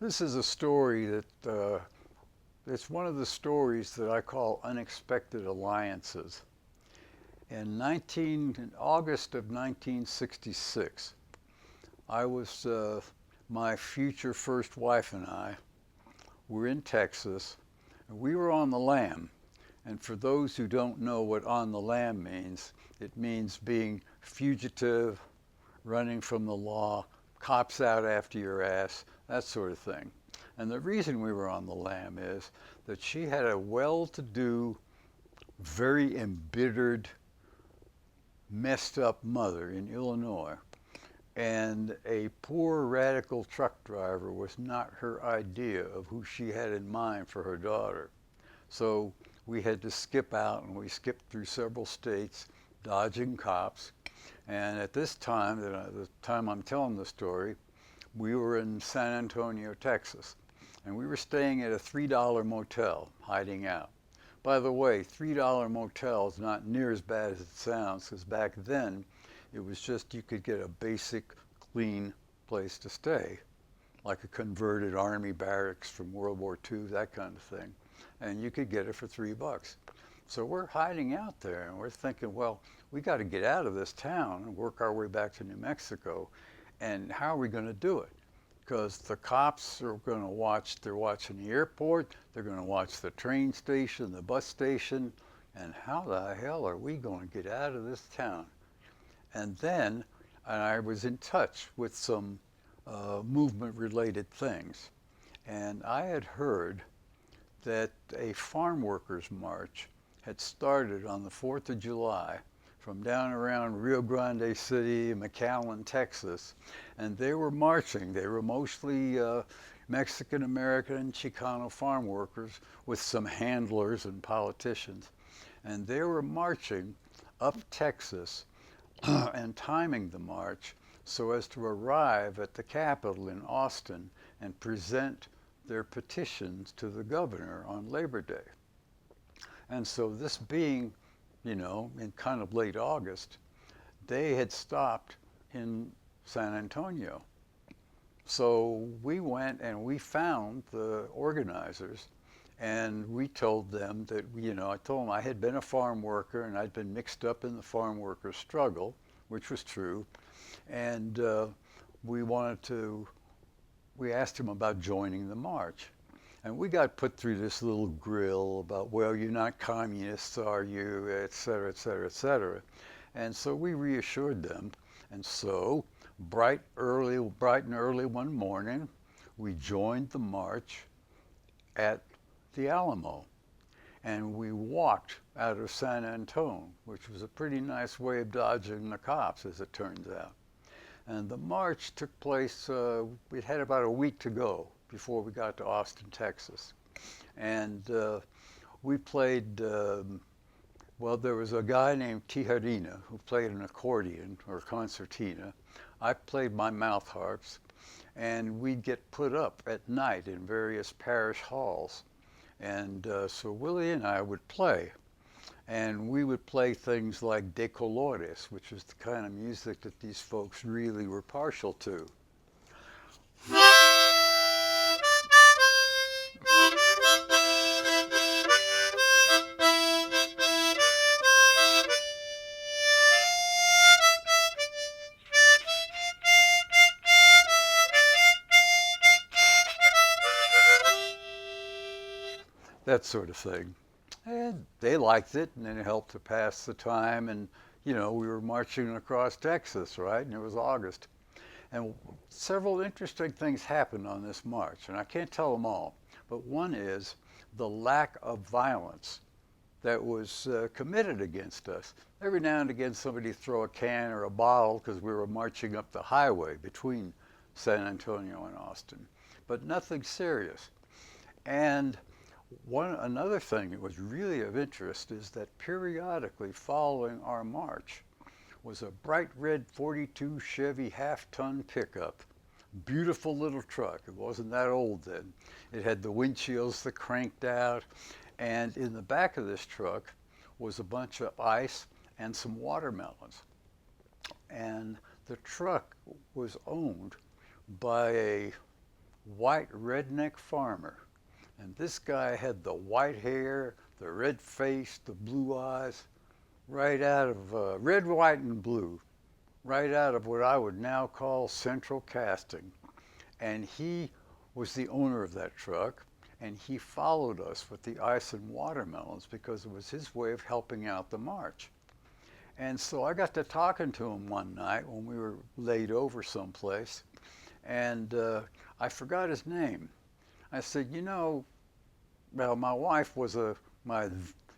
This is a story that it's one of the stories that I call unexpected alliances. In August of 1966, I was my future first wife and I were in Texas, and we were on the lam. And for those who don't know what on the lam means, it means being fugitive, running from the law, cops out after your ass, that sort of thing. And the reason we were on the lam is that she had a well-to-do, very embittered, messed up mother in Illinois. And a poor radical truck driver was not her idea of who she had in mind for her daughter. So we had to skip out, and we skipped through several states, dodging cops. And at this time, the time I'm telling the story, we were in San Antonio, Texas. And we were staying at a $3 motel, hiding out. By the way, $3 motel is not near as bad as it sounds, because back then, it was just you could get a basic, clean place to stay, like a converted army barracks from World War II, that kind of thing. And you could get it for $3. So we're hiding out there, and we're thinking, well, we got to get out of this town and work our way back to New Mexico. And how are we going to do it? Because the cops are going to watch, they're watching the airport, they're going to watch the train station, the bus station, and how the hell are we going to get out of this town? And then I was in touch with some movement-related things. And I had heard that a farm workers' march had started on the 4th of July from down around Rio Grande City, McAllen, Texas. And they were marching. They were mostly Mexican-American and Chicano farm workers with some handlers and politicians. And they were marching up Texas and timing the march so as to arrive at the Capitol in Austin and present their petitions to the governor on Labor Day. And so this being, in kind of late August, they had stopped in San Antonio. So we went and we found the organizers, and we told them that, I told them I had been a farm worker and I'd been mixed up in the farm worker struggle, which was true. And we asked them about joining the march. And we got put through this little grill about, well, you're not communists, are you, et cetera, et cetera, et cetera. And so we reassured them. And so bright and early one morning, we joined the march at the Alamo. And we walked out of San Antone, which was a pretty nice way of dodging the cops, as it turns out. And the march took place, we had about a week to go before we got to Austin, Texas. And we played, well, there was a guy named Tijerina who played an accordion or concertina. I played my mouth harps, and we'd get put up at night in various parish halls. And so Willie and I would play. And we would play things like De Colores, which is the kind of music that these folks really were partial to. That sort of thing. And they liked it, and it helped to pass the time. And, we were marching across Texas, right? And it was August. And several interesting things happened on this march, and I can't tell them all. But one is the lack of violence that was committed against us. Every now and again, somebody would throw a can or a bottle because we were marching up the highway between San Antonio and Austin, but nothing serious. And another thing that was really of interest is that periodically following our march was a bright red 42 Chevy half-ton pickup. Beautiful little truck. It wasn't that old then. It had the windshields that cranked out, and in the back of this truck was a bunch of ice and some watermelons. And the truck was owned by a white redneck farmer. And this guy had the white hair, the red face, the blue eyes, right out of red, white, and blue, right out of what I would now call central casting. And he was the owner of that truck, and he followed us with the ice and watermelons because it was his way of helping out the march. And so I got to talking to him one night when we were laid over someplace, and I forgot his name. I said, you know, well, my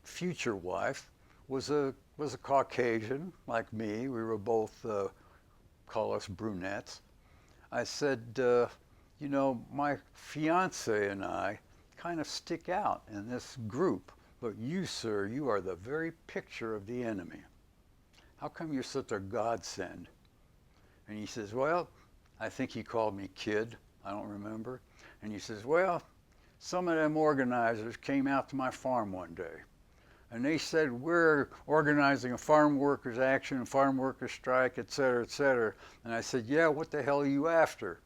future wife was a Caucasian like me. We were both call us brunettes. I said, you know, my fiance and I kind of stick out in this group, but you, sir, you are the very picture of the enemy. How come you're such a godsend? And he says, well, I think he called me kid. I don't remember. And he says, well, some of them organizers came out to my farm one day. And they said, we're organizing a farm workers action, a farm workers strike, et cetera, et cetera. And I said, yeah, what the hell are you after?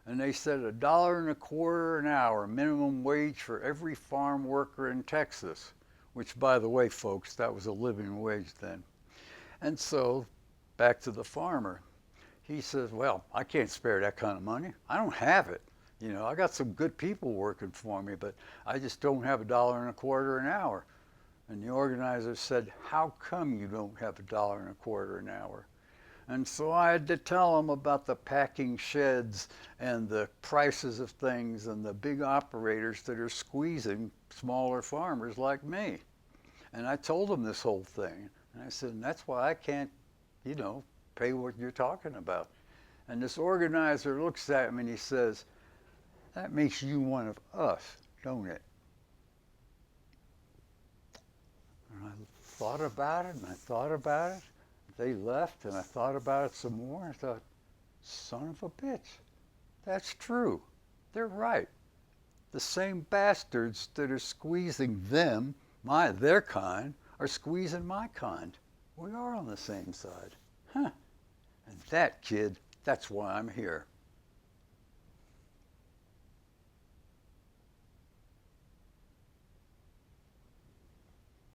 And they said $1.25 an hour minimum wage for every farm worker in Texas, which, by the way, folks, that was a living wage then. And so, back to the farmer. He says, well, I can't spare that kind of money. I don't have it. You know, I got some good people working for me, but I just don't have $1.25 an hour. And the organizer said, how come you don't have $1.25 an hour? And so I had to tell him about the packing sheds and the prices of things and the big operators that are squeezing smaller farmers like me. And I told him this whole thing. And I said, and that's why I can't, you know, pay what you're talking about. And this organizer looks at me and he says, that makes you one of us, don't it? And I thought about it and I thought about it. They left and I thought about it some more. I thought, son of a bitch, that's true. They're right. The same bastards that are squeezing them, their kind, are squeezing my kind. We are on the same side. Huh. And that, kid, that's why I'm here.